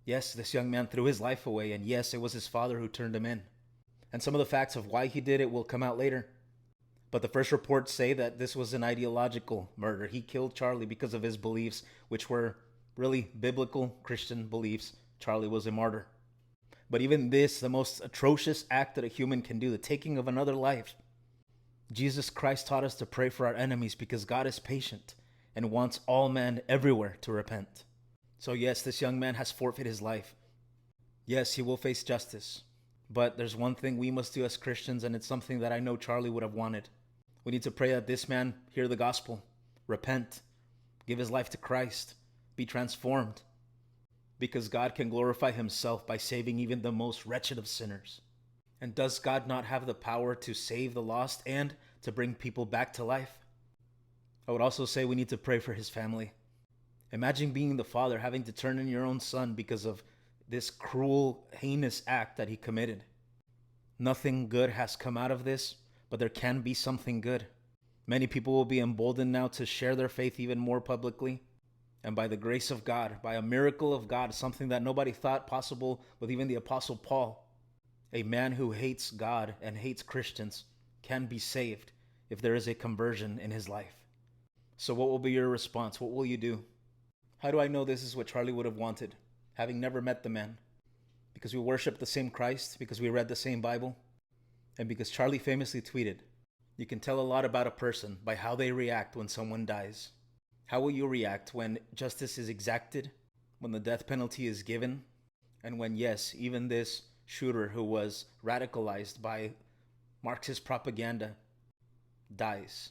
Yes, this young man threw his life away, and yes, it was his father who turned him in. And some of the facts of why he did it will come out later. But the first reports say that this was an ideological murder. He killed Charlie because of his beliefs, which were really biblical Christian beliefs. Charlie was a martyr. But even this, the most atrocious act that a human can do, the taking of another life, Jesus Christ taught us to pray for our enemies because God is patient and wants all men everywhere to repent. So yes, this young man has forfeited his life. Yes, he will face justice. But there's one thing we must do as Christians, and it's something that I know Charlie would have wanted. We need to pray that this man hear the gospel, repent, give his life to Christ, be transformed, because God can glorify himself by saving even the most wretched of sinners. And does God not have the power to save the lost and to bring people back to life? I would also say we need to pray for his family. Imagine being the father having to turn in your own son because of this cruel, heinous act that he committed. Nothing good has come out of this, but there can be something good. Many people will be emboldened now to share their faith even more publicly. And by the grace of God, by a miracle of God, something that nobody thought possible with even the Apostle Paul, a man who hates God and hates Christians can be saved if there is a conversion in his life. So what will be your response? What will you do? How do I know this is what Charlie would have wanted, having never met the man? Because we worship the same Christ, because we read the same Bible, and because Charlie famously tweeted, "You can tell a lot about a person by how they react when someone dies." How will you react when justice is exacted, when the death penalty is given, and when, yes, even this shooter who was radicalized by Marxist propaganda dies?